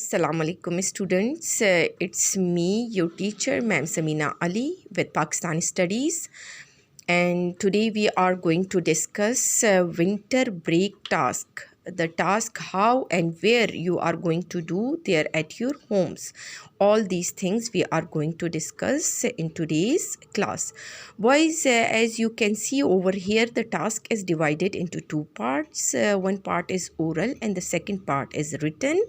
Assalamu alaikum students. It's me, your teacher, Ma'am Samina Ali with Pakistani Studies. And today we are going to discuss winter break task. The task how and where you are going to do there at your homes. All these things we are going to discuss in today's class. Boys, as you can see over here, the task is divided into two parts. One part is oral and the second part is written.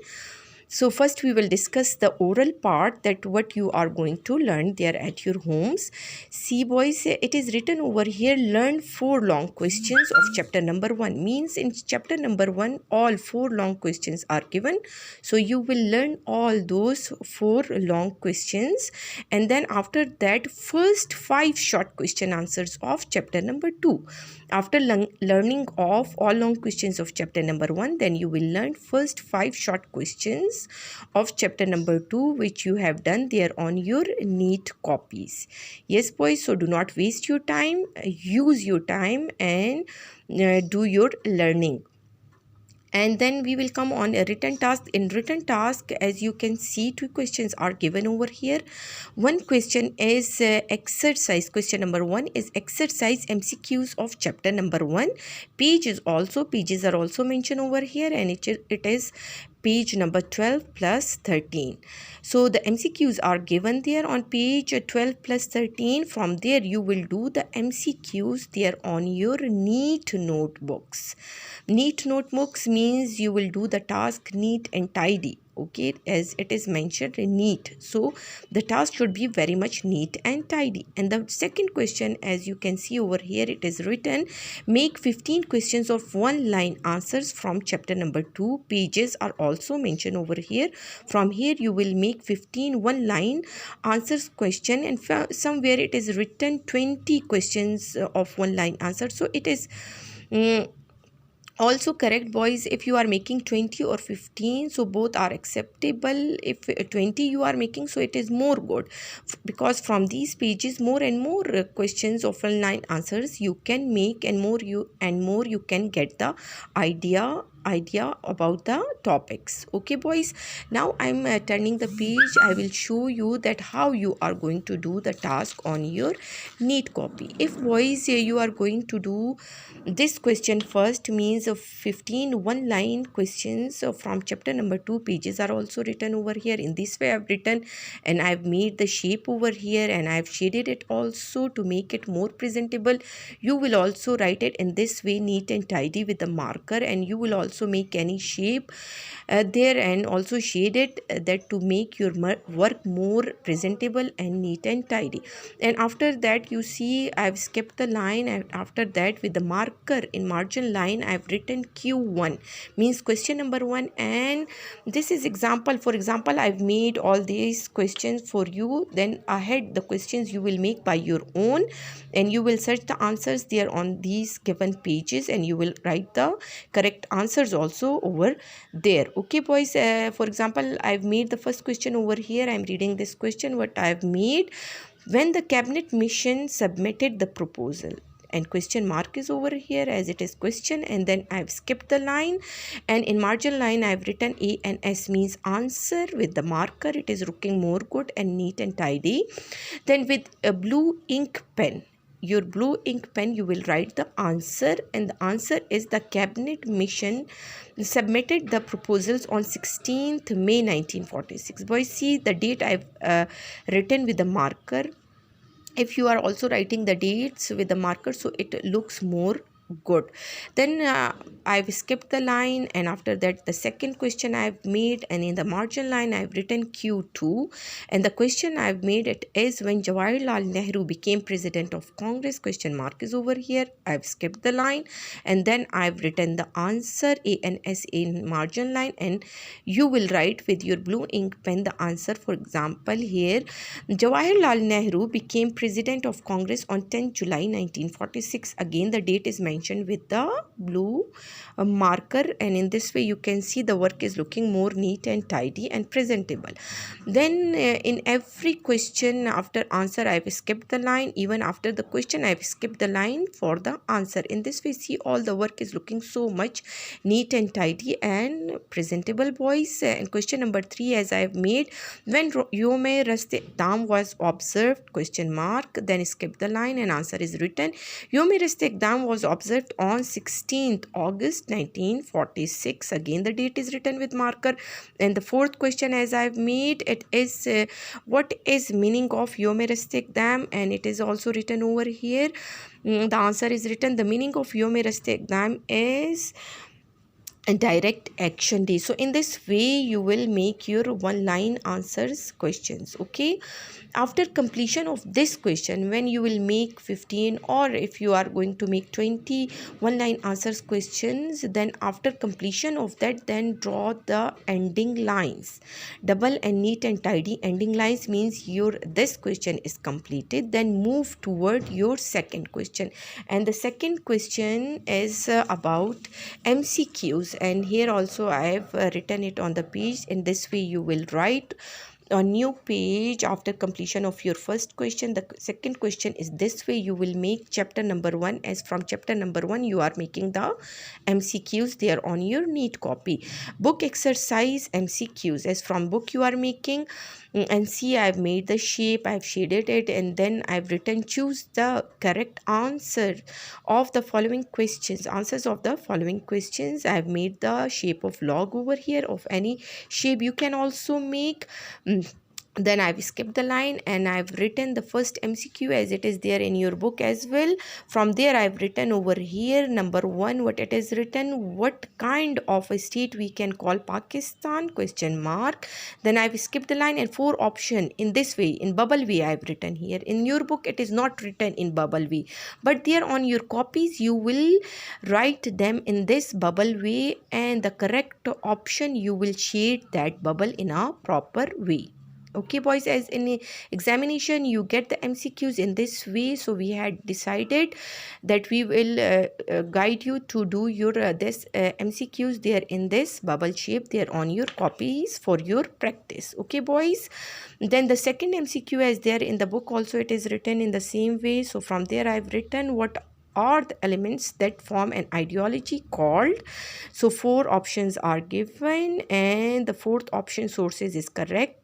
So first we will discuss the oral part, that what you are going to learn there at your homes. See boys, it is written over here, learn 4 long questions of chapter number 1. Means in chapter number 1 all 4 long questions are given. So you will learn all those 4 long questions, and then after that first 5 short question answers of chapter number 2. After learning of all long questions of chapter number 1, then you will learn first 5 short questions of chapter number 2, which you have done there on your neat copies. Yes boys, so do not waste your time, use your time and do your learning. And then we will come on a written task. In written task, as you can see, 2 questions are given over here. One question is exercise. Question number 1 is exercise MCQs of chapter number 1. Pages are also mentioned over here, and it is page number 12 plus 13. So the MCQs are given there on page 12 plus 13. From there you will do the MCQs there on your neat notebooks. Neat notebooks means you will do the task neat and tidy. Okay, as it is mentioned, neat, so the task should be very much neat and tidy. And the second question, as you can see over here, it is written, make 15 questions of 1 line answers from chapter number 2. Pages are also mentioned over here. From here you will make 15 1 line answers question, and somewhere it is written 20 questions of 1 line answer. So it is also correct boys if you are making 20 or 15, so both are acceptable. If 20 you are making, so it is more good, because from these pages more and more questions of 1 line answers you can make, and more you can get the idea about the topics. Okay boys, now I'm turning the page. I will show you that how you are going to do the task on your neat copy. If boys you are going to do this question first, means of 15 1 line questions from chapter number 2. Pages are also written over here. In this way I've written, and I've made the shape over here, and I've shaded it also to make it more presentable. You will also write it in this way, neat and tidy, with the marker, and you will also make any shape there and also shade it that to make your work more presentable and neat and tidy. And after that you see I've skipped the line, and after that with the marker in margin line I've written Q1, means question number 1. And this is example. For example, I've made all these questions for you. Then ahead the questions you will make by your own, and you will search the answers there on these given pages, and you will write the correct answers also over there. Okay boys, for example, I've made the first question over here. I'm reading this question what I've made. When the cabinet mission submitted the proposal, and question mark is over here as it is question, and then I've skipped the line, and in margin line I've written A and S, means answer with the marker. It is looking more good and neat and tidy. Then with a blue ink pen, your blue ink pen, you will write the answer, and the answer is the cabinet mission submitted the proposals on 16th May 1946. Boys, see the date I've written with the marker. If you are also writing the dates with the marker, so it looks more good. Then I've skipped the line, and after that the second question I've made, and in the margin line I've written Q2, and the question I've made it is, when Jawaharlal Nehru became president of Congress, question mark is over here. I've skipped the line, and then I've written the answer A and S in margin line, and you will write with your blue ink pen the answer. For example, here Jawaharlal Nehru became president of Congress on 10th July 1946. Again the date is mentioned mentioned with the blue marker, and in this way you can see the work is looking more neat and tidy and presentable. Then in every question after answer I've skipped the line. Even after the question I've skipped the line for the answer. In this way, see, all the work is looking so much neat and tidy and presentable, boys. And question number 3, as I've made, when Yom Raste Ekdam was observed, question mark, then skip the line and answer is written. Yom Raste Ekdam was observed on 16th August 1946. Again the date is written with marker. And the fourth question, as I've made, it is what is meaning of Yom Raste Ekdam, and it is also written over here. The answer is written. The meaning of Yom Raste Ekdam is a direct action day. So in this way you will make your one line answers questions. Okay, after completion of this question, when you will make 15, or if you are going to make 20 one line answers questions, then after completion of that, then draw the ending lines. Double and neat and tidy ending lines means your this question is completed. Then move toward your second question, and the second question is about MCQs. And here also I have written it on the page. In this way you will write a new page after completion of your first question. The second question is this way you will make chapter number 1, as from chapter number 1 you are making the MCQs there on your neat copy. Book exercise MCQs, as from book you are making. And see, I've made the shape, I've shaded it, and then I've written choose the correct answer of the following questions. Answers of the following questions. I've made the shape of log over here. Of any shape you can also make. Then I've skipped the line and I've written the first MCQ as it is there in your book as well. From there I've written over here number 1 what it is written, what kind of a state we can call Pakistan, question mark. Then I've skipped the line and 4 option in this way, in bubble way I've written here. In your book it is not written in bubble way, but there on your copies you will write them in this bubble way, and the correct option you will shade that bubble in a proper way. Okay, boys, as in examination you get the MCQs in this way. So we had decided that we will guide you to do your this MCQs there in this bubble shape there on your copies for your practice. Okay, boys. Then the second MCQ is there in the book also, it is written in the same way. So from there I've written what are the elements that form an ideology called. So 4 options are given, and the 4th option, sources, is correct.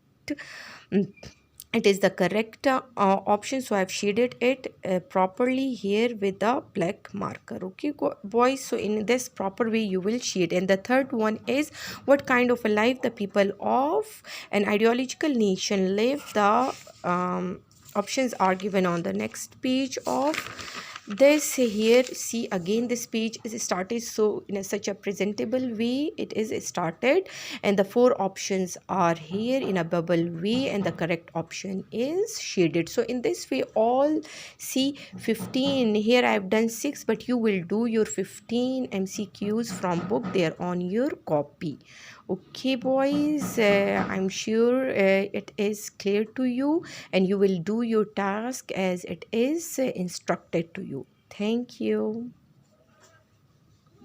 It is the correct option, so I've shaded it properly here with the black marker. Okay, boys, so in this proper way you will shade. And the third one is what kind of a life the people of an ideological nation live. The options are given on the next page of this here. See, again this page is started so in such a presentable way it is started, and the 4 options are here in a bubble way, and the correct option is shaded. So in this way all, see, 15 here I've done 6, but you will do your 15 MCQs from book there on your copy. Okay, boys, I'm sure it is clear to you, and you will do your task as it is instructed to you. Thank you.